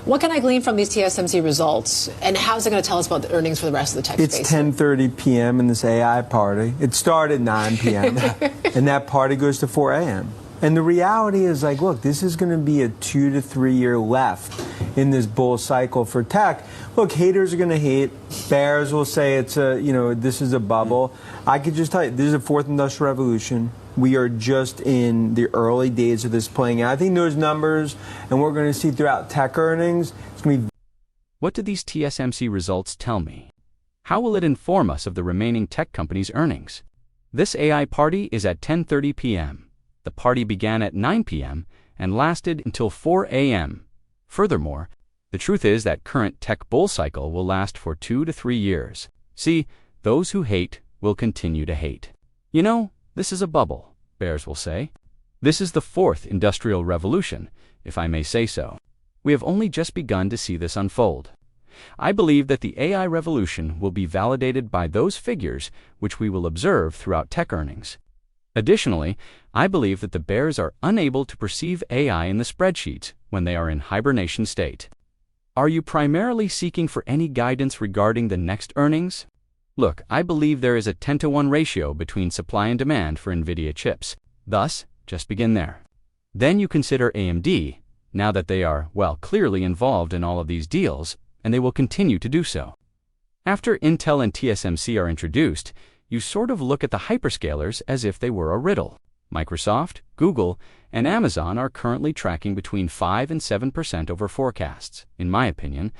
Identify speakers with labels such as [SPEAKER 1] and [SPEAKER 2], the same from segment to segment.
[SPEAKER 1] What can I glean from these TSMC results, and how's it going to tell us about the earnings for the rest of the tech space?
[SPEAKER 2] It's 10:30 p.m. in this AI party. It started at 9 p.m. and that party goes to 4 a.m. And the reality is, like, look, this is going to be a 2 to 3 year left in this bull cycle for tech. Look, haters are going to hate. Bears will say it's a, this is a bubble. I could just tell you, this is a fourth industrial revolution. We are just in the early days of this playing out. I think those numbers, and we're going to see throughout tech earnings, it's going to be.
[SPEAKER 3] What do these TSMC results tell me? How will it inform us of the remaining tech companies' earnings? This AI party is at 10:30 p.m. The party began at 9 p.m. and lasted until 4 a.m. Furthermore, the truth is that current tech bull cycle will last for 2 to 3 years. See, those who hate will continue to hate. This is a bubble, bears will say. This is the fourth industrial revolution, if I may say so. We have only just begun to see this unfold. I believe that the AI revolution will be validated by those figures which we will observe throughout tech earnings. Additionally, I believe that the bears are unable to perceive AI in the spreadsheets when they are in hibernation state. Are you primarily seeking for any guidance regarding the next earnings? Look, I believe there is a 10-to-1 ratio between supply and demand for Nvidia chips. Thus, just begin there. Then you consider AMD, now that they are, clearly involved in all of these deals, and they will continue to do so. After Intel and TSMC are introduced, you sort of look at the hyperscalers as if they were a riddle. Microsoft, Google, and Amazon are currently tracking between 5 and 7% over forecasts, in my opinion.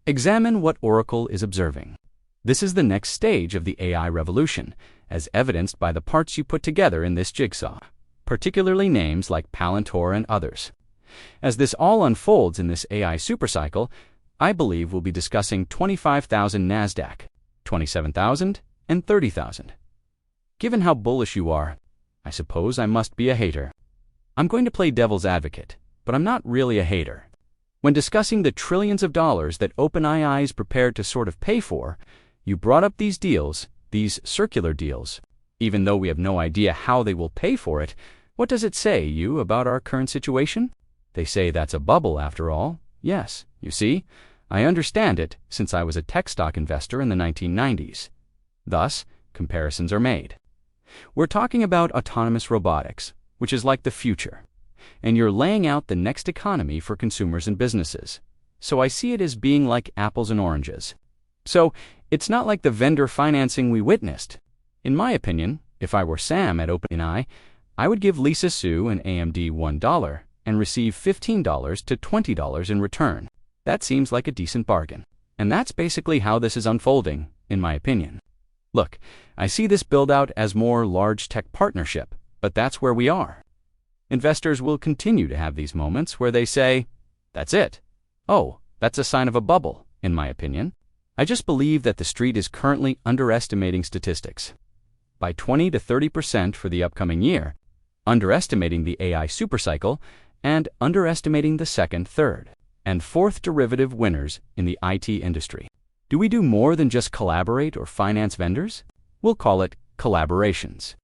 [SPEAKER 3] Examine what Oracle is observing. This is the next stage of the AI revolution, as evidenced by the parts you put together in this jigsaw, particularly names like Palantir and others. As this all unfolds in this AI supercycle, I believe we'll be discussing 25,000 NASDAQ, 27,000, and 30,000. Given how bullish you are, I suppose I must be a hater. I'm going to play devil's advocate, but I'm not really a hater. When discussing the trillions of dollars that OpenAI is prepared to sort of pay for, you brought up these deals, these circular deals. Even though we have no idea how they will pay for it, what does it say, about our current situation? They say that's a bubble after all. Yes, you see, I understand it since I was a tech stock investor in the 1990s. Thus, comparisons are made. We're talking about autonomous robotics, which is like the future, and you're laying out the next economy for consumers and businesses. So I see it as being like apples and oranges. So it's not like the vendor financing we witnessed. In my opinion, if I were Sam at OpenAI, I would give Lisa Su and AMD $1 and receive $15 to $20 in return. That seems like a decent bargain. And that's basically how this is unfolding, in my opinion. Look, I see this build-out as more large tech partnership, but that's where we are. Investors will continue to have these moments where they say, that's it. Oh, that's a sign of a bubble, in my opinion. I just believe that the street is currently underestimating statistics by 20 to 30% for the upcoming year, underestimating the AI supercycle, and underestimating the second, third, and fourth derivative winners in the IT industry. Do we do more than just collaborate or finance vendors? We'll call it collaborations.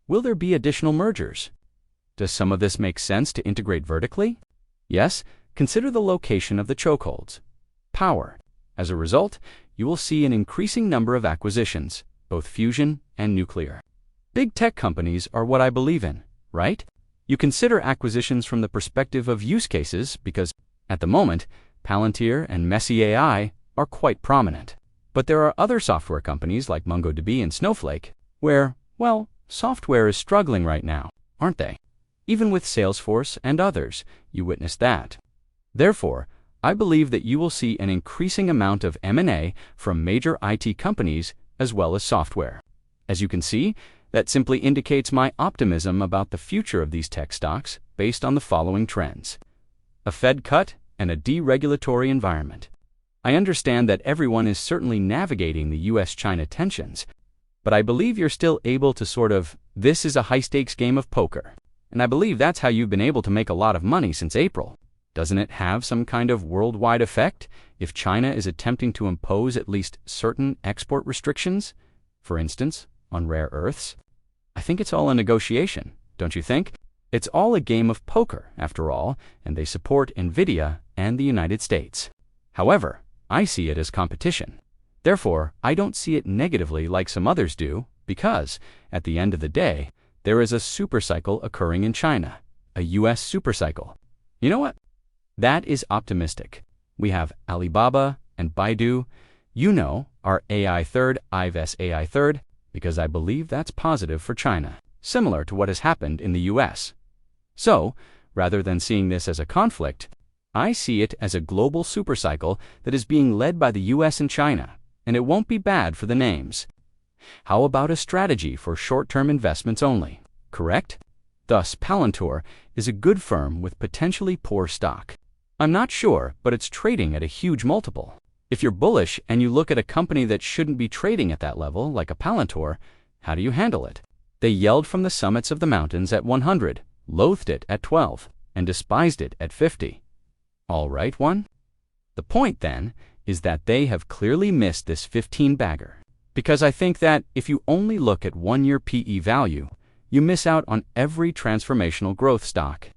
[SPEAKER 3] Will there be additional mergers? Does some of this make sense to integrate vertically? Yes, consider the location of the chokeholds. Power. As a result, you will see an increasing number of acquisitions, both fusion and nuclear. Big tech companies are what I believe in, right? You consider acquisitions from the perspective of use cases because, at the moment, Palantir and Messi AI are quite prominent. But there are other software companies like MongoDB and Snowflake where, software is struggling right now, aren't they? Even with Salesforce and others, you witness that. Therefore, I believe that you will see an increasing amount of M&A from major IT companies as well as software. As you can see, that simply indicates my optimism about the future of these tech stocks based on the following trends: a Fed cut and a deregulatory environment. I understand that everyone is certainly navigating the US-China tensions, but I believe you're still able to this is a high-stakes game of poker. And I believe that's how you've been able to make a lot of money since April. Doesn't it have some kind of worldwide effect if China is attempting to impose at least certain export restrictions? For instance, on rare earths? I think it's all a negotiation, don't you think? It's all a game of poker, after all, and they support Nvidia and the United States. However, I see it as competition. Therefore, I don't see it negatively like some others do, because, at the end of the day, there is a supercycle occurring in China, a US supercycle. You know what? That is optimistic. We have Alibaba and Baidu. You know, our AI third, Ives AI third, because I believe that's positive for China, similar to what has happened in the US. So, rather than seeing this as a conflict, I see it as a global supercycle that is being led by the US and China, and it won't be bad for the names. How about a strategy for short-term investments only, correct? Thus, Palantir is a good firm with potentially poor stock. I'm not sure, but it's trading at a huge multiple. If you're bullish and you look at a company that shouldn't be trading at that level, like a Palantir, how do you handle it? They yelled from the summits of the mountains at 100, loathed it at 12, and despised it at 50. All right, one? The point, then, is that they have clearly missed this 15-bagger. Because I think that if you only look at 1-year PE value, you miss out on every transformational growth stock.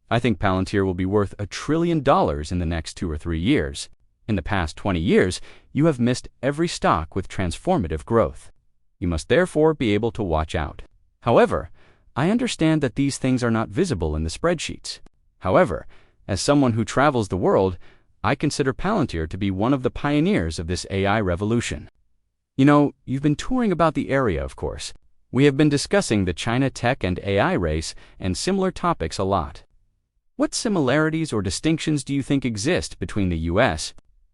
[SPEAKER 3] I think Palantir will be worth $1 trillion in the next 2 or 3 years. In the past 20 years, you have missed every stock with transformative growth. You must therefore be able to watch out. However, I understand that these things are not visible in the spreadsheets. However, as someone who travels the world, I consider Palantir to be one of the pioneers of this AI revolution. You know, you've been touring about the area, of course. We have been discussing the China tech and AI race and similar topics a lot. What similarities or distinctions do you think exist between the US?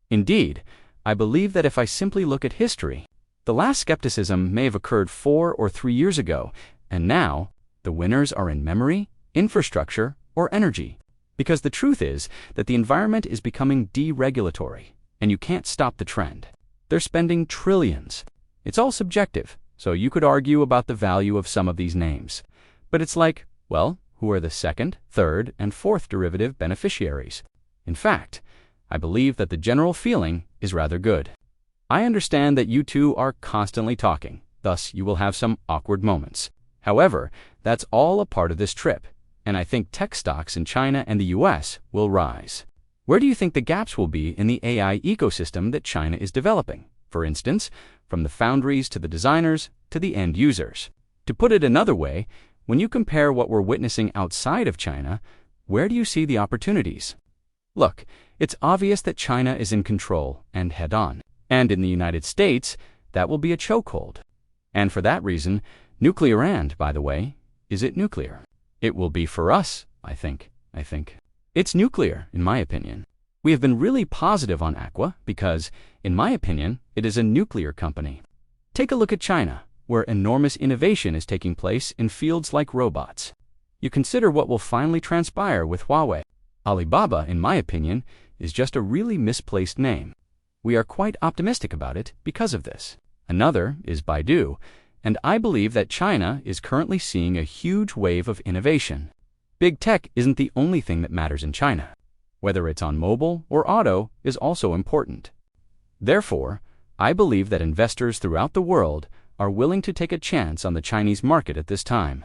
[SPEAKER 3] Indeed, I believe that if I simply look at history, the last skepticism may have occurred 4 or 3 years ago, and now the winners are in memory, infrastructure, or energy. Because the truth is that the environment is becoming deregulatory, and you can't stop the trend. They're spending trillions. It's all subjective, so you could argue about the value of some of these names. But it's like, well, who are the second, third, and fourth derivative beneficiaries? In fact, I believe that the general feeling is rather good. I understand that you two are constantly talking, thus you will have some awkward moments. However, that's all a part of this trip, and I think tech stocks in China and the US will rise. Where do you think the gaps will be in the AI ecosystem that China is developing? For instance, from the foundries to the designers to the end users. To put it another way, when you compare what we're witnessing outside of China, where do you see the opportunities? Look, it's obvious that China is in control and head-on. And in the United States, that will be a chokehold. And for that reason, nuclear and, by the way, is it nuclear? It will be for us, I think. It's nuclear, in my opinion. We have been really positive on Aqua because, in my opinion, it is a nuclear company. Take a look at China, where enormous innovation is taking place in fields like robots. You consider what will finally transpire with Huawei. Alibaba, in my opinion, is just a really misplaced name. We are quite optimistic about it because of this. Another is Baidu, and I believe that China is currently seeing a huge wave of innovation. Big tech isn't the only thing that matters in China. Whether it's on mobile or auto is also important. Therefore, I believe that investors throughout the world are willing to take a chance on the Chinese market at this time.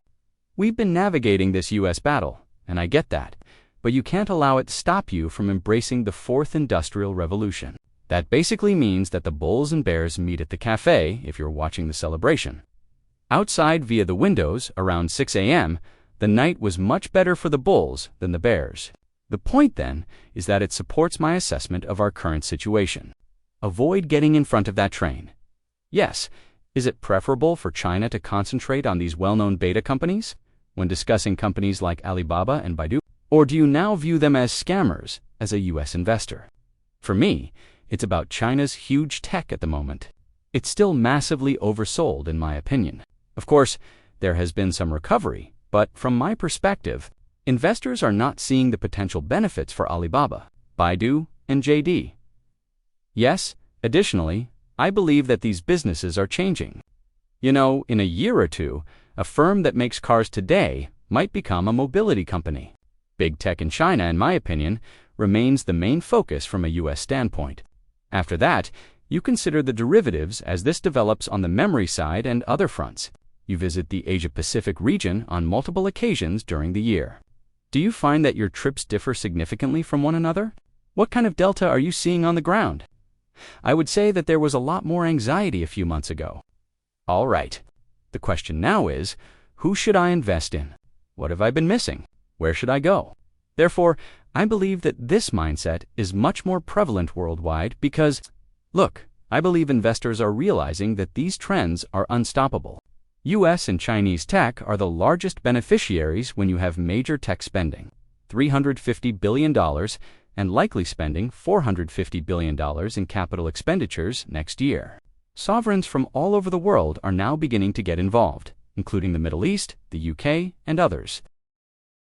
[SPEAKER 3] We've been navigating this US battle, and I get that, but you can't allow it to stop you from embracing the fourth industrial revolution. That basically means that the bulls and bears meet at the cafe if you're watching the celebration. Outside via the windows around 6 a.m., the night was much better for the bulls than the bears. The point, then, is that it supports my assessment of our current situation. Avoid getting in front of that train. Yes, is it preferable for China to concentrate on these well-known beta companies when discussing companies like Alibaba and Baidu? Or do you now view them as scammers as a US investor? For me, it's about China's huge tech at the moment. It's still massively oversold, in my opinion. Of course, there has been some recovery, but from my perspective, investors are not seeing the potential benefits for Alibaba, Baidu, and JD. Yes, additionally, I believe that these businesses are changing. You know, in a year or two, a firm that makes cars today might become a mobility company. Big tech in China, in my opinion, remains the main focus from a US standpoint. After that, you consider the derivatives as this develops on the memory side and other fronts. You visit the Asia-Pacific region on multiple occasions during the year. Do you find that your trips differ significantly from one another? What kind of delta are you seeing on the ground? I would say that there was a lot more anxiety a few months ago. All right. The question now is, who should I invest in? What have I been missing? Where should I go? Therefore, I believe that this mindset is much more prevalent worldwide because, look, I believe investors are realizing that these trends are unstoppable. US and Chinese tech are the largest beneficiaries when you have major tech spending, $350 billion, and likely spending $450 billion in capital expenditures next year. Sovereigns from all over the world are now beginning to get involved, including the Middle East, the UK, and others.